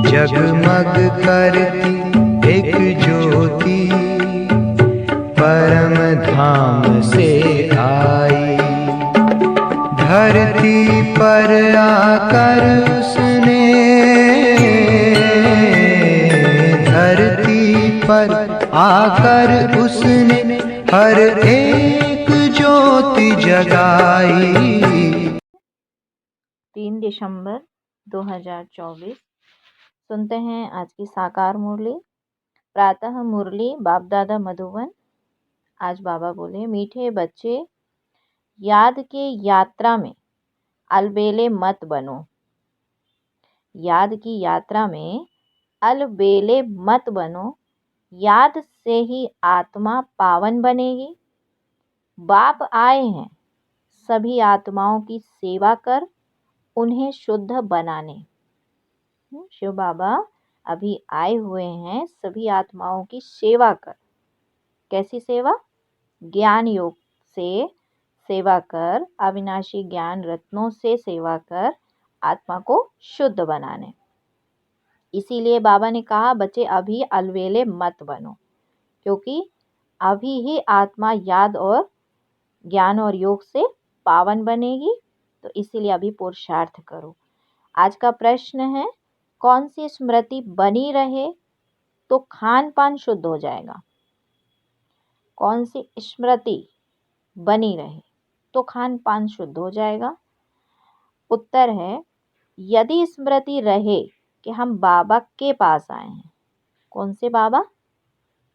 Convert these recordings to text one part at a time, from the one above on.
जगमग करती एक ज्योति परम धाम से आई। धरती पर आकर उसने, धरती पर आकर उसने हर एक ज्योति जगाई। 3 दिसंबर 2024 सुनते हैं आज की साकार मुरली। प्रातः मुरली बाप दादा मधुबन। आज बाबा बोले, मीठे बच्चे याद के यात्रा में अलबेले मत बनो। याद की यात्रा में अलबेले मत बनो, याद से ही आत्मा पावन बनेगी। बाप आए हैं सभी आत्माओं की सेवा कर उन्हें शुद्ध बनाने। शिव बाबा अभी आए हुए हैं सभी आत्माओं की सेवा कर। कैसी सेवा? ज्ञान योग से सेवा कर, अविनाशी ज्ञान रत्नों से सेवा कर आत्मा को शुद्ध बनाने। इसीलिए बाबा ने कहा बच्चे अभी अलवेले मत बनो, क्योंकि अभी ही आत्मा याद और ज्ञान और योग से पावन बनेगी। तो इसीलिए अभी पुरुषार्थ करो। आज का प्रश्न है, कौन सी स्मृति बनी रहे तो खान पान शुद्ध हो जाएगा? कौन सी स्मृति बनी रहे तो खान पान शुद्ध हो जाएगा? उत्तर है, यदि स्मृति रहे कि हम बाबा के पास आए हैं। कौन से बाबा?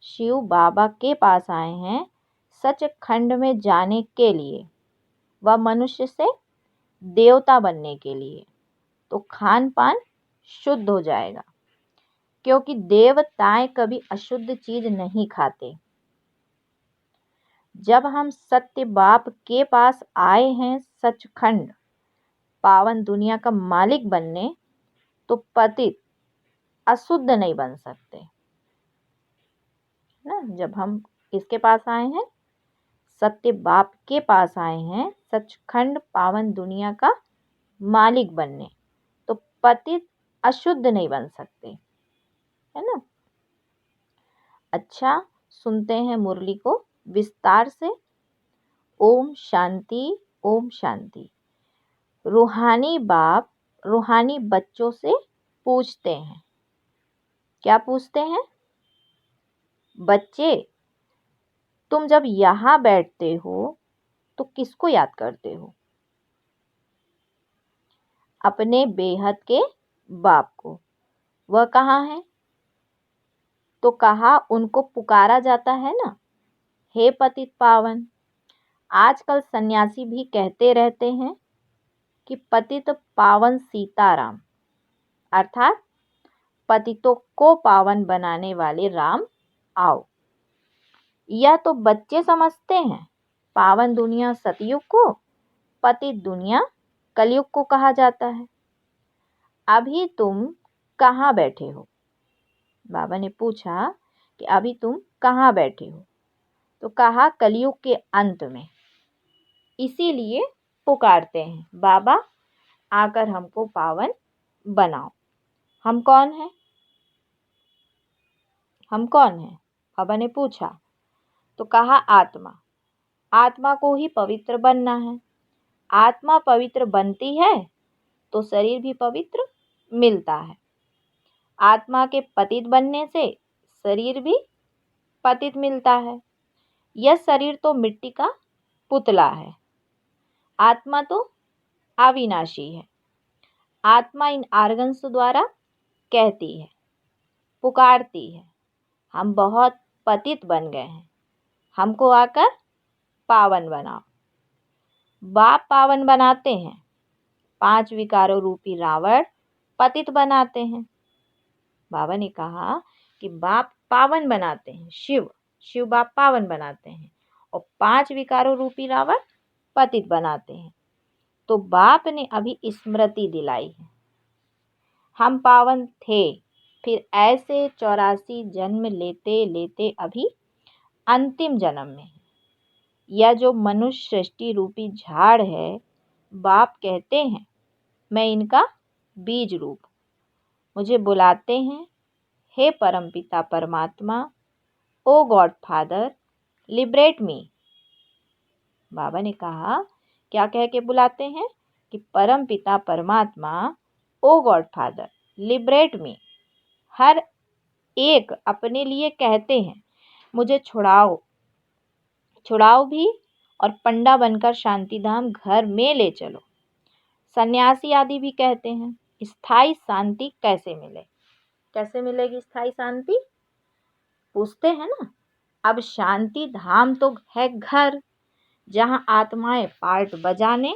शिव बाबा के पास आए हैं सचखंड में जाने के लिए व मनुष्य से देवता बनने के लिए, तो खान पान शुद्ध हो जाएगा, क्योंकि देवताएं कभी अशुद्ध चीज नहीं खाते। जब हम सत्य बाप के पास आए हैं सचखंड पावन दुनिया का मालिक बनने, तो पतित अशुद्ध नहीं बन सकते ना। जब हम किसके पास आए हैं? सत्य बाप के पास आए हैं सचखंड पावन दुनिया का मालिक बनने, तो पतित अशुद्ध नहीं बन सकते, है ना। अच्छा, सुनते हैं मुरली को विस्तार से। ओम शांति, ओम शांति। रूहानी बाप रूहानी बच्चों से पूछते हैं। क्या पूछते हैं? बच्चे, तुम जब यहाँ बैठते हो तो किसको याद करते हो? अपने बेहद के बाप को। वह कहाँ है? तो कहा उनको पुकारा जाता है ना, हे पतित पावन। आजकल सन्यासी भी कहते रहते हैं कि पतित पावन सीताराम, अर्थात पतितों को पावन बनाने वाले राम आओ। यह तो बच्चे समझते हैं। पावन दुनिया सतयुग को, पतित दुनिया कलयुग को कहा जाता है। अभी तुम कहाँ बैठे हो? बाबा ने पूछा कि अभी तुम कहाँ बैठे हो? तो कहा कलयुग के अंत में। इसीलिए पुकारते हैं, बाबा आकर हमको पावन बनाओ। हम कौन हैं? हम कौन हैं? बाबा ने पूछा। तो कहा आत्मा। आत्मा को ही पवित्र बनना है। आत्मा पवित्र बनती है तो शरीर भी पवित्र मिलता है। आत्मा के पतित बनने से शरीर भी पतित मिलता है। यह शरीर तो मिट्टी का पुतला है, आत्मा तो अविनाशी है। आत्मा इन आर्गन्स द्वारा कहती है, पुकारती है, हम बहुत पतित बन गए हैं, हमको आकर पावन बनाओ। बाप पावन बनाते हैं, 5 विकारों रूपी रावण पतित बनाते हैं। बाबा ने कहा कि बाप पावन बनाते हैं, शिव बाप पावन बनाते हैं, और 5 विकारों रूपी रावण पतित बनाते हैं। तो बाप ने अभी स्मृति दिलाई है। हम पावन थे, फिर ऐसे 84 जन्म लेते लेते अभी अंतिम जन्म में है। यह जो मनुष्य सृष्टि रूपी झाड़ है, बाप कहते हैं मैं इनका बीज रूप, मुझे बुलाते हैं, हे परमपिता परमात्मा, ओ गॉड फादर, लिबरेट मी। बाबा ने कहा, क्या कह के बुलाते हैं कि परम पिता परमात्मा, ओ गॉड फादर, लिबरेट मी। हर एक अपने लिए कहते हैं, मुझे छुड़ाओ, छुड़ाओ भी, और पंडा बनकर शांति धाम घर में ले चलो। सन्यासी आदि भी कहते हैं, स्थायी शांति कैसे मिले? कैसे मिलेगी स्थायी शांति? पूछते हैं ना। अब शांति धाम तो है घर, जहाँ आत्माएं पार्ट बजाने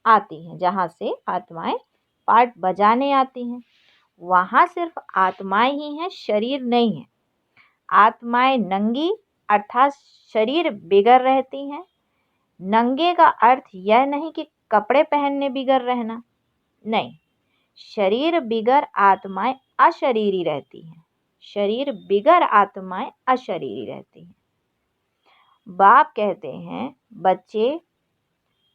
आती हैं, जहाँ से आत्माएं पार्ट बजाने आती हैं, वहाँ सिर्फ आत्माएं ही हैं, शरीर नहीं है। आत्माएं नंगी अर्थात शरीर बिगर रहती हैं। नंगे का अर्थ यह नहीं कि कपड़े पहनने बिगर रहना, नहीं। शरीर बिगर आत्माएं अशरीरी रहती हैं। शरीर बिगर आत्माएं अशरीरी रहती हैं। बाप कहते हैं, बच्चे,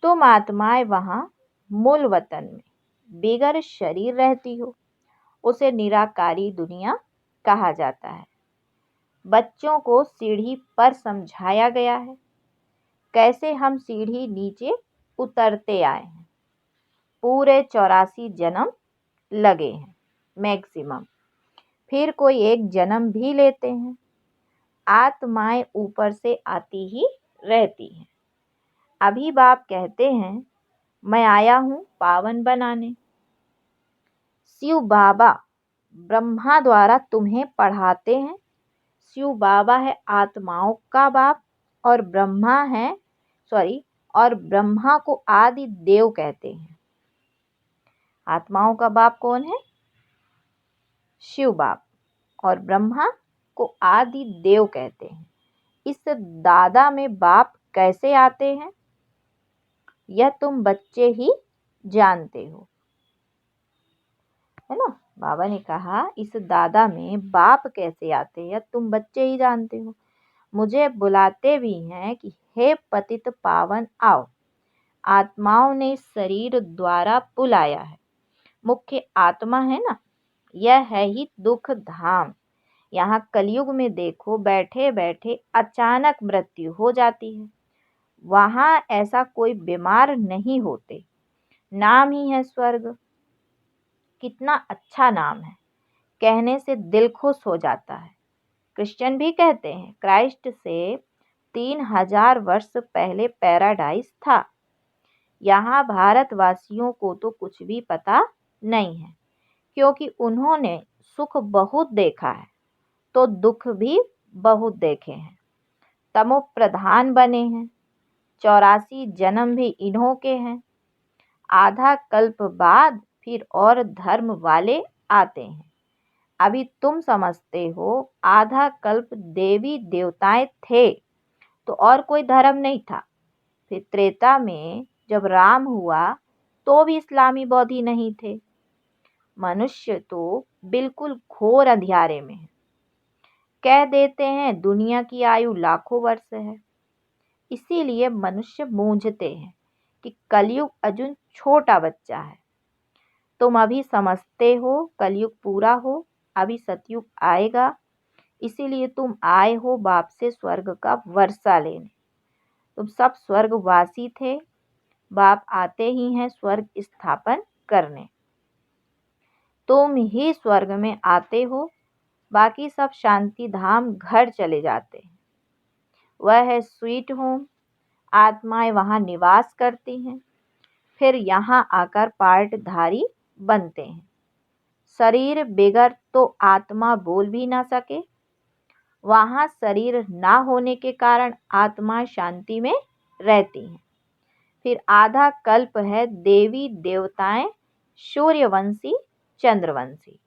तुम आत्माएं वहाँ मूल वतन में बिगर शरीर रहती हो, उसे निराकारी दुनिया कहा जाता है। बच्चों को सीढ़ी पर समझाया गया है, कैसे हम सीढ़ी नीचे उतरते आए हैं। पूरे 84 जन्म लगे हैं मैक्सिमम, फिर कोई एक जन्म भी लेते हैं। आत्माएं ऊपर से आती ही रहती हैं। अभी बाप कहते हैं, मैं आया हूँ पावन बनाने। शिव बाबा ब्रह्मा द्वारा तुम्हें पढ़ाते हैं। शिव बाबा है आत्माओं का बाप, और ब्रह्मा को आदि देव कहते हैं। आत्माओं का बाप कौन है? शिव बाप, और ब्रह्मा को आदि देव कहते हैं। इस दादा में बाप कैसे आते हैं, यह तुम बच्चे ही जानते हो, है ना। बाबा ने कहा, इस दादा में बाप कैसे आते हैं तुम बच्चे ही जानते हो। मुझे बुलाते भी हैं कि हे पतित पावन आओ। आत्माओं ने शरीर द्वारा बुलाया है। मुख्य आत्मा है ना, यह है ही दुख धाम। यहाँ कलयुग में देखो, बैठे बैठे अचानक मृत्यु हो जाती है। वहाँ ऐसा कोई बीमार नहीं होते। नाम ही है स्वर्ग। कितना अच्छा नाम है, कहने से दिल खुश हो जाता है। क्रिश्चियन भी कहते हैं, क्राइस्ट से 3000 वर्ष पहले पैराडाइस था। यहाँ भारतवासियों को तो कुछ भी पता नहीं है, क्योंकि उन्होंने सुख बहुत देखा है तो दुख भी बहुत देखे हैं। तमो प्रधान बने हैं। 84 जन्म भी इन्हों के हैं। आधा कल्प बाद फिर और धर्म वाले आते हैं। अभी तुम समझते हो, आधा कल्प देवी देवताएं थे तो और कोई धर्म नहीं था। फिर त्रेता में जब राम हुआ तो भी इस्लामी बौद्धी नहीं थे। मनुष्य तो बिल्कुल घोर अंधियारे में है। कह देते हैं दुनिया की आयु लाखों वर्ष है। इसीलिए मनुष्य मूंझते हैं कि कलयुग अर्जुन छोटा बच्चा है। तुम अभी समझते हो कलयुग पूरा हो, अभी सतयुग आएगा। इसीलिए तुम आए हो बाप से स्वर्ग का वर्षा लेने। तुम सब स्वर्गवासी थे, बाप आते ही हैं स्वर्ग स्थापन करने। तुम ही स्वर्ग में आते हो, बाकी सब शांति धाम घर चले जाते हैं। वह है स्वीट होम। आत्माएं वहाँ निवास करती हैं, फिर यहाँ आकर पार्टधारी बनते हैं। शरीर बिगर तो आत्मा बोल भी ना सके। वहाँ शरीर ना होने के कारण आत्मा शांति में रहती हैं। फिर आधा कल्प है देवी देवताएं, सूर्यवंशी चंद्रवंशी।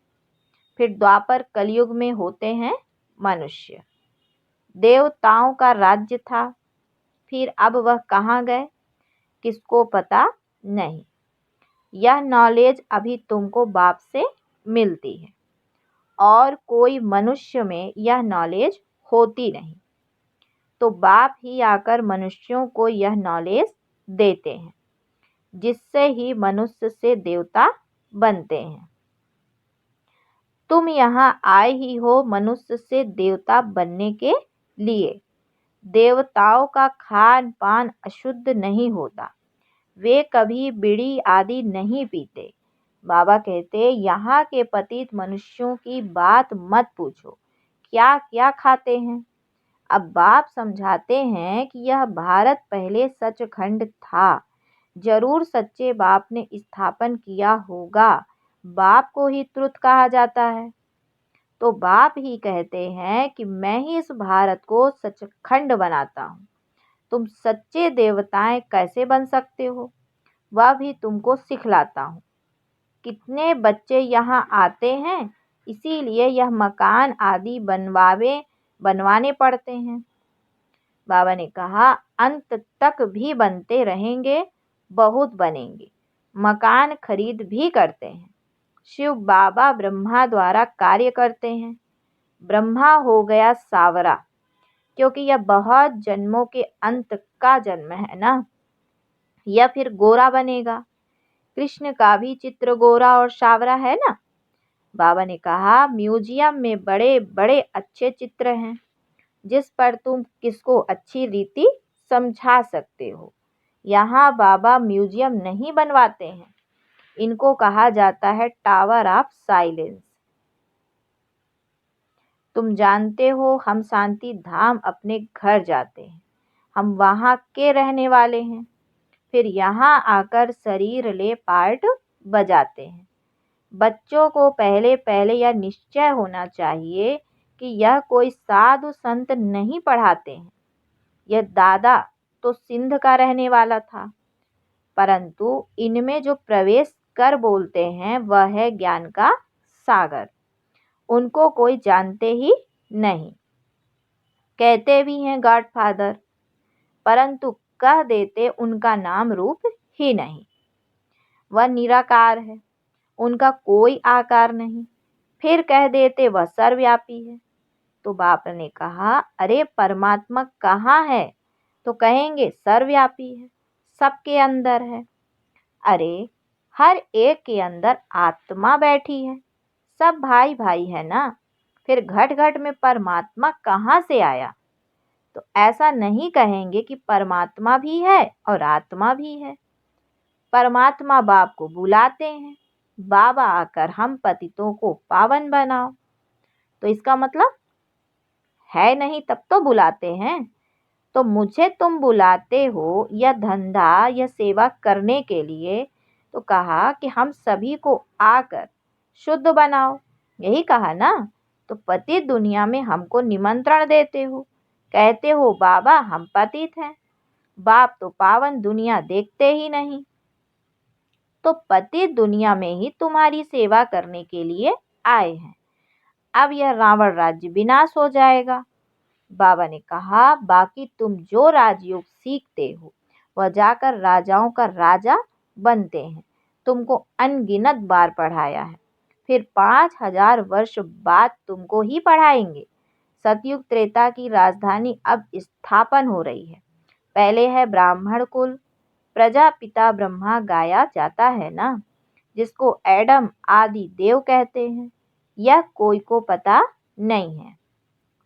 फिर द्वापर कलयुग में होते हैं मनुष्य। देवताओं का राज्य था, फिर अब वह कहाँ गए किसको पता नहीं। यह नॉलेज अभी तुमको बाप से मिलती है, और कोई मनुष्य में यह नॉलेज होती नहीं। तो बाप ही आकर मनुष्यों को यह नॉलेज देते हैं, जिससे ही मनुष्य से देवता बनते हैं। तुम यहाँ आए ही हो मनुष्य से देवता बनने के लिए। देवताओं का खान पान अशुद्ध नहीं होता, वे कभी बीड़ी आदि नहीं पीते। बाबा कहते यहाँ के पतित मनुष्यों की बात मत पूछो, क्या क्या खाते हैं। अब बाप समझाते हैं कि यह भारत पहले सचखंड था, जरूर सच्चे बाप ने स्थापन किया होगा। बाप को ही त्रुत कहा जाता है, तो बाप ही कहते हैं कि मैं ही इस भारत को सचखंड बनाता हूँ। तुम सच्चे देवताएं कैसे बन सकते हो, वह भी तुमको सिखलाता हूँ। कितने बच्चे यहाँ आते हैं, इसीलिए यह मकान आदि बनवाने पड़ते हैं। बाबा ने कहा अंत तक भी बनते रहेंगे, बहुत बनेंगे। मकान खरीद भी करते हैं। शिव बाबा ब्रह्मा द्वारा कार्य करते हैं। ब्रह्मा हो गया सावरा, क्योंकि यह बहुत जन्मों के अंत का जन्म है ना। यह फिर गोरा बनेगा। कृष्ण का भी चित्र गोरा और सावरा है ना। बाबा ने कहा म्यूजियम में बड़े बड़े अच्छे चित्र हैं, जिस पर तुम किसको अच्छी रीति समझा सकते हो। यहाँ बाबा म्यूजियम नहीं बनवाते हैं, इनको कहा जाता है टावर ऑफ साइलेंस। तुम जानते हो हम शांति धाम अपने घर जाते हैं, हम वहाँ के रहने वाले हैं, फिर यहाँ आकर शरीर ले पार्ट बजाते हैं। बच्चों को पहले पहले यह निश्चय होना चाहिए कि यह कोई साधु संत नहीं पढ़ाते हैं। यह दादा तो सिंध का रहने वाला था, परंतु इनमें जो प्रवेश कर बोलते हैं वह है ज्ञान का सागर। उनको कोई जानते ही नहीं, कहते भी हैं गॉडफादर, परंतु कह देते उनका नाम रूप ही नहीं। वह निराकार है, उनका कोई आकार नहीं, फिर कह देते वह सर्वव्यापी है। तो बाप ने कहा अरे परमात्मा कहाँ है, तो कहेंगे सर्वव्यापी है, सबके अंदर है। अरे हर एक के अंदर आत्मा बैठी है, सब भाई भाई है ना, फिर घट घट में परमात्मा कहाँ से आया। तो ऐसा नहीं कहेंगे कि परमात्मा भी है और आत्मा भी है। परमात्मा बाप को बुलाते हैं, बाबा आकर हम पतितों को पावन बनाओ। तो इसका मतलब है नहीं तब तो बुलाते हैं। तो मुझे तुम बुलाते हो यह धंधा यह सेवा करने के लिए, तो कहा कि हम सभी को आकर शुद्ध बनाओ, यही कहा ना। तो पतित दुनिया में हमको निमंत्रण देते हो, कहते हो बाबा हम पतित हैं, बाप तो पावन दुनिया देखते ही नहीं। तो पतित दुनिया में ही तुम्हारी सेवा करने के लिए आए हैं। अब यह रावण राज्य विनाश हो जाएगा। बाबा ने कहा बाकी तुम जो राजयोग सीखते हो वह जाकर राजाओं का राजा बनते हैं। तुमको अनगिनत बार पढ़ाया है, फिर 5000 वर्ष बाद तुमको ही पढ़ाएंगे। सतयुग त्रेता की राजधानी अब स्थापन हो रही है। पहले है ब्राह्मण कुल, प्रजापिता ब्रह्मा गाया जाता है ना, जिसको एडम आदि देव कहते हैं। यह कोई को पता नहीं है।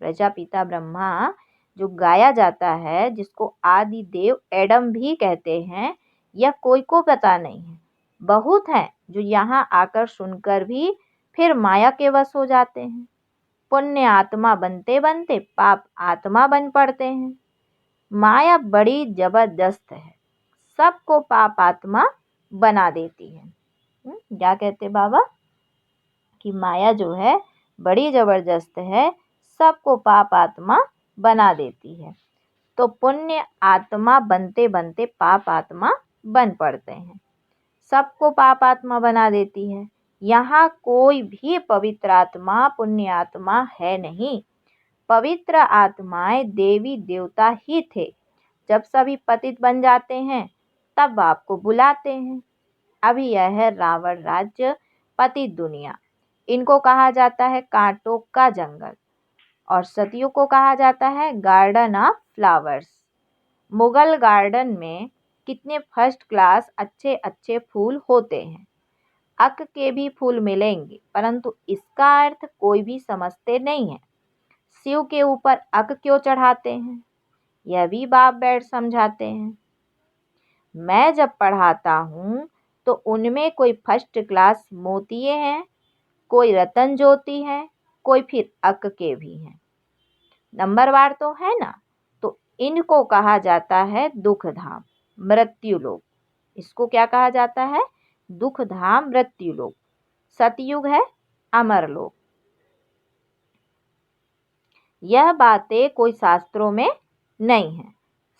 प्रजापिता ब्रह्मा जो गाया जाता है, जिसको आदि देव एडम भी कहते हैं, यह कोई को पता नहीं है। बहुत हैं जो यहाँ आकर सुनकर भी फिर माया के वश हो जाते हैं। पुण्य आत्मा बनते बनते पाप आत्मा बन पड़ते हैं। माया बड़ी जबरदस्त है, सबको पाप आत्मा बना देती है। क्या कहते बाबा कि माया जो है बड़ी जबरदस्त है, सबको पाप आत्मा बना देती है। तो पुण्य आत्मा बनते बनते पाप आत्मा बन पड़ते हैं, सबको पाप आत्मा बना देती है। यहाँ कोई भी पवित्र आत्मा पुण्य आत्मा है नहीं। पवित्र आत्माएं देवी देवता ही थे। जब सभी पतित बन जाते हैं तब आपको बुलाते हैं। अभी यह है रावण राज्य, पतित दुनिया। इनको कहा जाता है कांटों का जंगल, और सतियों को कहा जाता है garden of flowers. Mughal garden में कितने फर्स्ट क्लास अच्छे अच्छे फूल होते हैं। अक के भी फूल मिलेंगे, परंतु इसका अर्थ कोई भी समझते नहीं है। शिव के ऊपर अक क्यों चढ़ाते हैं, यह भी बाप बैठ समझाते हैं। मैं जब पढ़ाता हूँ तो उनमें कोई फर्स्ट क्लास मोतिये हैं, कोई रतन ज्योति है, कोई फिर अक के भी हैं। नंबरवार तो है ना। तो इनको कहा जाता है दुख धाम, मृत्यु लोक। इसको क्या कहा जाता है? दुख धाम, मृत्यु लोक। सतयुग है अमर लोक। यह बातें कोई शास्त्रों में नहीं है।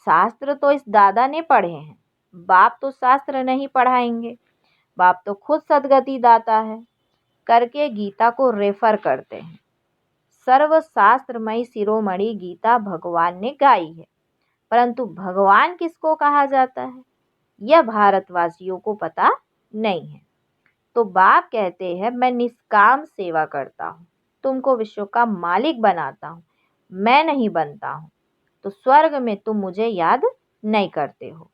शास्त्र तो इस दादा ने पढ़े हैं, बाप तो शास्त्र नहीं पढ़ाएंगे। बाप तो खुद सदगति दाता है करके गीता को रेफर करते हैं। सर्वशास्त्रमयी शिरोमणि गीता भगवान ने गाई है, परंतु भगवान किसको कहा जाता है यह भारतवासियों को पता नहीं है। तो बाप कहते हैं मैं निष्काम सेवा करता हूँ, तुमको विश्व का मालिक बनाता हूँ, मैं नहीं बनता हूँ। तो स्वर्ग में तुम मुझे याद नहीं करते हो।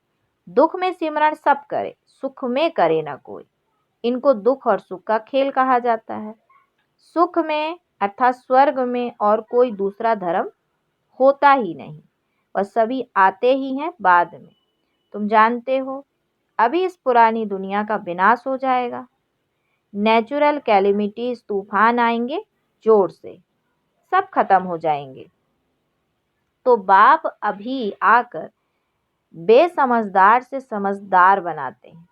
दुख में सिमरण सब करे, सुख में करे न कोई। इनको दुख और सुख का खेल कहा जाता है। सुख में अर्थात स्वर्ग में और कोई दूसरा धर्म होता ही नहीं, वह सभी आते ही हैं बाद में। तुम जानते हो अभी इस पुरानी दुनिया का विनाश हो जाएगा। नेचुरल कैलेमिटीज, तूफान आएंगे जोर से, सब खत्म हो जाएंगे। तो बाप अभी आकर बेसमझदार से समझदार बनाते हैं।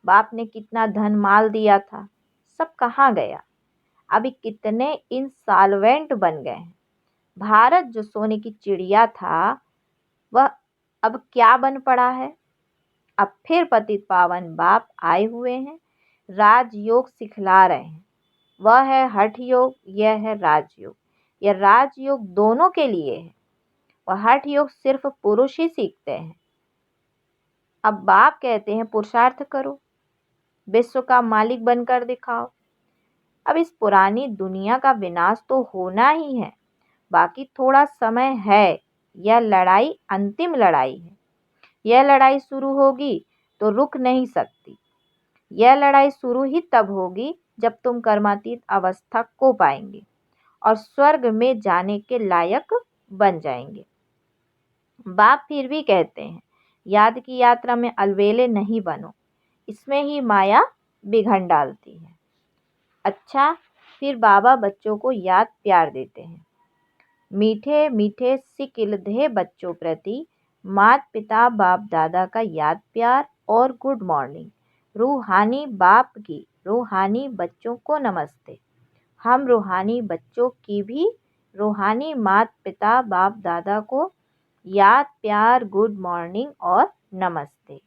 बाप ने कितना धन माल दिया था, सब कहाँ गया? अभी कितने इंसॉल्वेंट बन गए हैं। भारत जो सोने की चिड़िया था वह अब क्या बन पड़ा है? अब फिर पतित पावन बाप आए हुए हैं, राजयोग सिखला रहे हैं। वह है हठ योग, यह है राजयोग। यह राजयोग दोनों के लिए है, वह हठ योग सिर्फ पुरुष ही सीखते हैं। अब बाप कहते हैं पुरुषार्थ करो, विश्व का मालिक बनकर दिखाओ। अब इस पुरानी दुनिया का विनाश तो होना ही है, बाकी थोड़ा समय है। यह लड़ाई अंतिम लड़ाई है। यह लड़ाई शुरू होगी तो रुक नहीं सकती। यह लड़ाई शुरू ही तब होगी जब तुम कर्मातीत अवस्था को पाएंगे और स्वर्ग में जाने के लायक बन जाएंगे। बाप फिर भी कहते हैं याद की यात्रा में अलवेले नहीं बनो, इसमें ही माया बिघन डालती है। अच्छा, फिर बाबा बच्चों को याद प्यार देते हैं। मीठे मीठे सिकिलधे बच्चों प्रति माता पिता बाप दादा का याद प्यार और गुड मॉर्निंग। रूहानी बाप की रूहानी बच्चों को नमस्ते। हम रूहानी बच्चों की भी रूहानी माता पिता बाप दादा को याद प्यार, गुड मॉर्निंग और नमस्ते।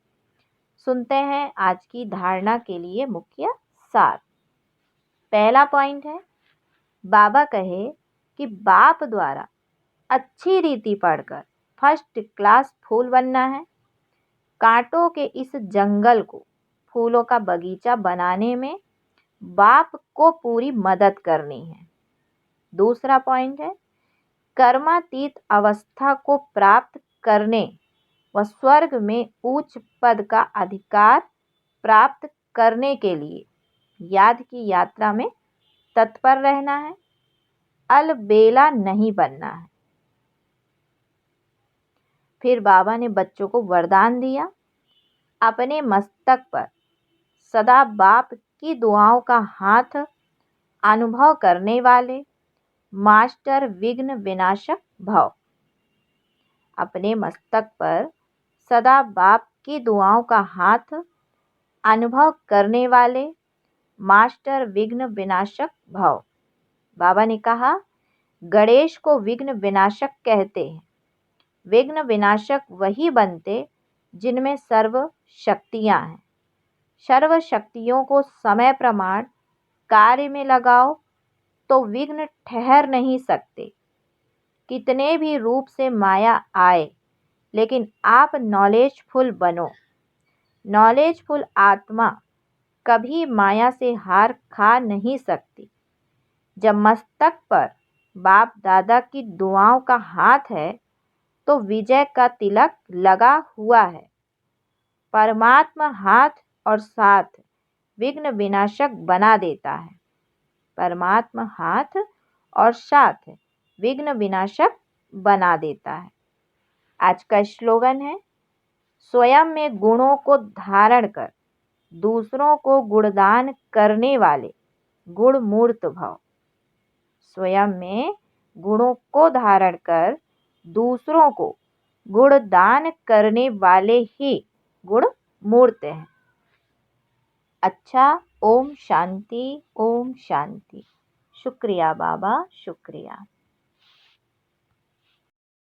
सुनते हैं आज की धारणा के लिए मुख्य सार। पहला पॉइंट है, बाबा कहे कि बाप द्वारा अच्छी रीति पढ़कर फर्स्ट क्लास फूल बनना है। कांटों के इस जंगल को फूलों का बगीचा बनाने में बाप को पूरी मदद करनी है। दूसरा पॉइंट है, कर्मातीत अवस्था को प्राप्त करने व स्वर्ग में उच्च पद का अधिकार प्राप्त करने के लिए याद की यात्रा में तत्पर रहना है, अलबेला नहीं बनना है। फिर बाबा ने बच्चों को वरदान दिया, अपने मस्तक पर सदा बाप की दुआओं का हाथ अनुभव करने वाले मास्टर विघ्न विनाशक भव। अपने मस्तक पर सदा बाप की दुआओं का हाथ अनुभव करने वाले मास्टर विघ्न विनाशक भव। बाबा ने कहा गणेश को विघ्न विनाशक कहते हैं। विघ्न विनाशक वही बनते जिनमें सर्व शक्तियां हैं। सर्व शक्तियों को समय प्रमाण कार्य में लगाओ तो विघ्न ठहर नहीं सकते। कितने भी रूप से माया आए, लेकिन आप नॉलेजफुल बनो। नॉलेजफुल आत्मा कभी माया से हार खा नहीं सकती। जब मस्तक पर बाप दादा की दुआओं का हाथ है तो विजय का तिलक लगा हुआ है। परमात्मा हाथ और साथ विघ्न विनाशक बना देता है। परमात्मा हाथ और साथ विघ्न विनाशक बना देता है। आज का स्लोगन है, स्वयं में गुणों को धारण कर दूसरों को गुणदान करने वाले गुण मूर्त भव। स्वयं में गुणों को धारण कर दूसरों को गुणदान करने वाले ही गुण मूर्त हैं। अच्छा, ओम शांति, ओम शांति। शुक्रिया बाबा, शुक्रिया।